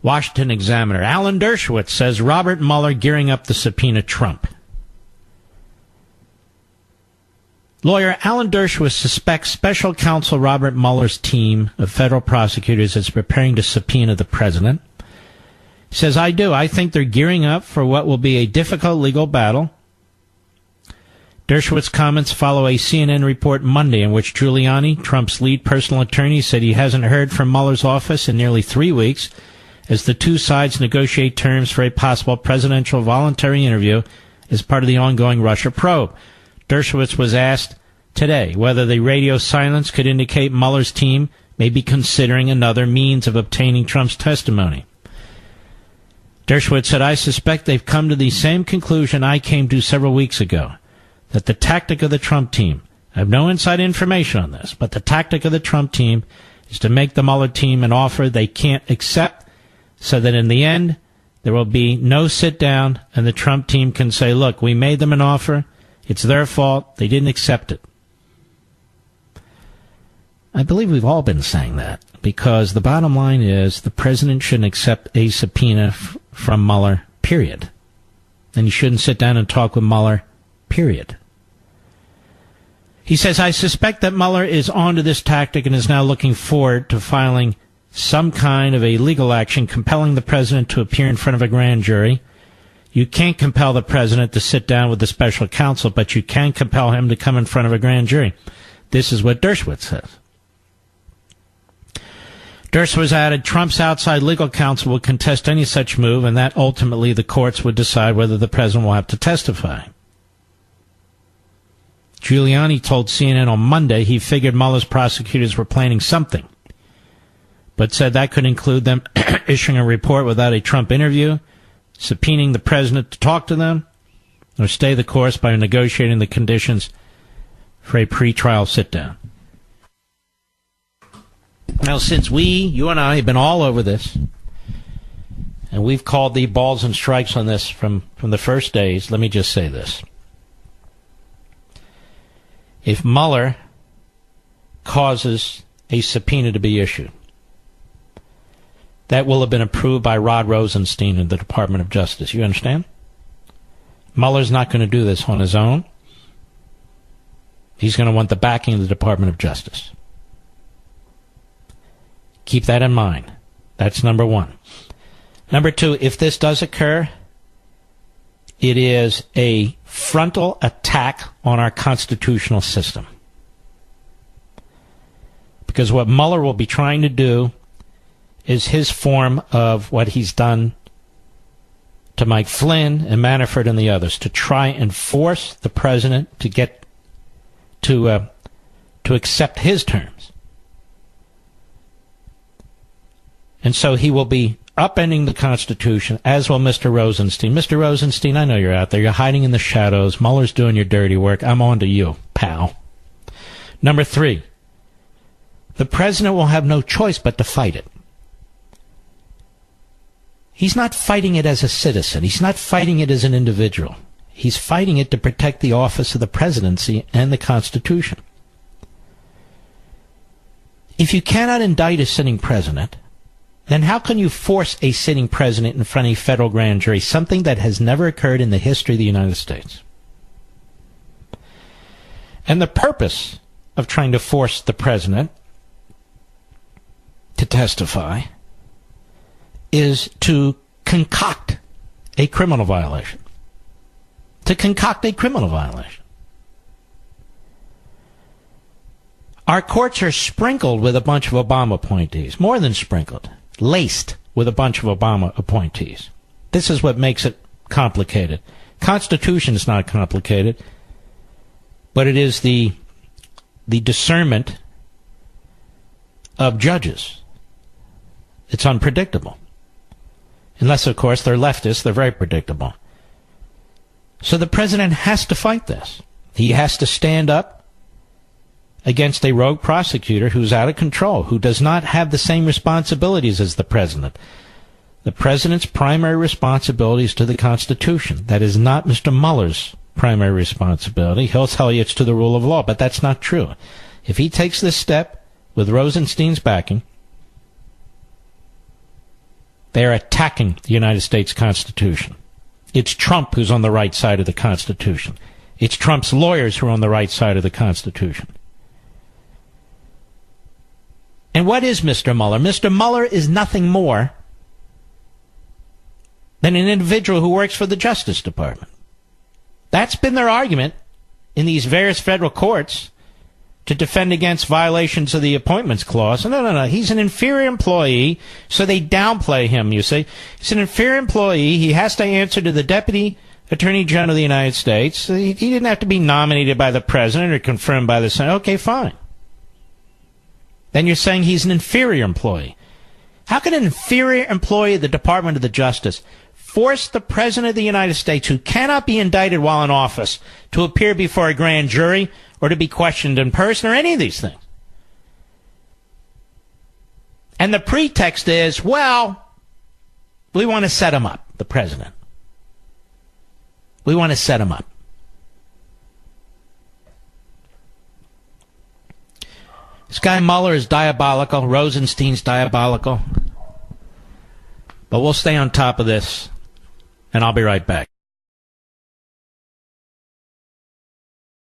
Washington Examiner. Alan Dershowitz says Robert Mueller gearing up to subpoena Trump. Lawyer Alan Dershowitz suspects special counsel Robert Mueller's team of federal prosecutors is preparing to subpoena the president. He says, I think they're gearing up for what will be a difficult legal battle. Dershowitz's comments follow a CNN report Monday in which Giuliani, Trump's lead personal attorney, said he hasn't heard from Mueller's office in nearly 3 weeks as the two sides negotiate terms for a possible presidential voluntary interview as part of the ongoing Russia probe. Dershowitz was asked today whether the radio silence could indicate Mueller's team may be considering another means of obtaining Trump's testimony. Dershowitz said, I suspect they've come to the same conclusion I came to several weeks ago, that the tactic of the Trump team, I have no inside information on this, but the tactic of the Trump team is to make the Mueller team an offer they can't accept so that in the end there will be no sit down and the Trump team can say, look, we made them an offer. It's their fault. They didn't accept it. I believe we've all been saying that because the bottom line is the president shouldn't accept a subpoena from Mueller, period. And you shouldn't sit down and talk with Mueller, period. He says, I suspect that Mueller is onto this tactic and is now looking forward to filing some kind of a legal action compelling the president to appear in front of a grand jury. You can't compel the president to sit down with the special counsel, but you can compel him to come in front of a grand jury. This is what Dershowitz says. Dershowitz added, Trump's outside legal counsel will contest any such move, and that ultimately the courts would decide whether the president will have to testify. Giuliani told CNN on Monday he figured Mueller's prosecutors were planning something, but said that could include them issuing a report without a Trump interview, subpoenaing the president to talk to them, or stay the course by negotiating the conditions for a pretrial sit-down. Now, since you and I, have been all over this, and we've called the balls and strikes on this from the first days, let me just say this. If Mueller causes a subpoena to be issued, that will have been approved by Rod Rosenstein in the Department of Justice. You understand? Mueller's not going to do this on his own. He's going to want the backing of the Department of Justice. Keep that in mind. That's number one. Number two, if this does occur, it is a frontal attack on our constitutional system. Because what Mueller will be trying to do is his form of what he's done to Mike Flynn and Manafort and the others, to try and force the president to get to accept his terms. And so he will be upending the Constitution, as will Mr. Rosenstein. Mr. Rosenstein, I know you're out there. You're hiding in the shadows. Mueller's doing your dirty work. I'm on to you, pal. Number three, the president will have no choice but to fight it. He's not fighting it as a citizen. He's not fighting it as an individual. He's fighting it to protect the office of the presidency and the Constitution. If you cannot indict a sitting president, then how can you force a sitting president in front of a federal grand jury, something that has never occurred in the history of the United States? And the purpose of trying to force the president to testify is to concoct a criminal violation. To concoct a criminal violation. Our courts are sprinkled with a bunch of Obama appointees, more than sprinkled. Laced with a bunch of Obama appointees. This is what makes it complicated. Constitution is not complicated, but it is the discernment of judges. It's unpredictable. Unless, of course, they're leftists, they're very predictable. So the president has to fight this. He has to stand up against a rogue prosecutor who's out of control, who does not have the same responsibilities as the president. The president's primary responsibility is to the Constitution. That is not Mr. Mueller's primary responsibility. He'll tell you it's to the rule of law, but that's not true. If he takes this step with Rosenstein's backing, They are attacking the United States Constitution. It's Trump who's on the right side of the Constitution. It's Trump's lawyers who are on the right side of the Constitution. And what is Mr. Mueller? Mr. Mueller is nothing more than an individual who works for the Justice Department. That's been their argument in these various federal courts to defend against violations of the Appointments Clause. No. He's an inferior employee, so they downplay him, you see. He's an inferior employee. He has to answer to the Deputy Attorney General of the United States. He didn't have to be nominated by the President or confirmed by the Senate. Okay, fine. Then you're saying he's an inferior employee. How can an inferior employee of the Department of the Justice force the President of the United States, who cannot be indicted while in office, to appear before a grand jury or to be questioned in person or any of these things? And the pretext is, well, we want to set him up, the President. We want to set him up. This guy Mueller is diabolical. Rosenstein's diabolical. But we'll stay on top of this, and I'll be right back.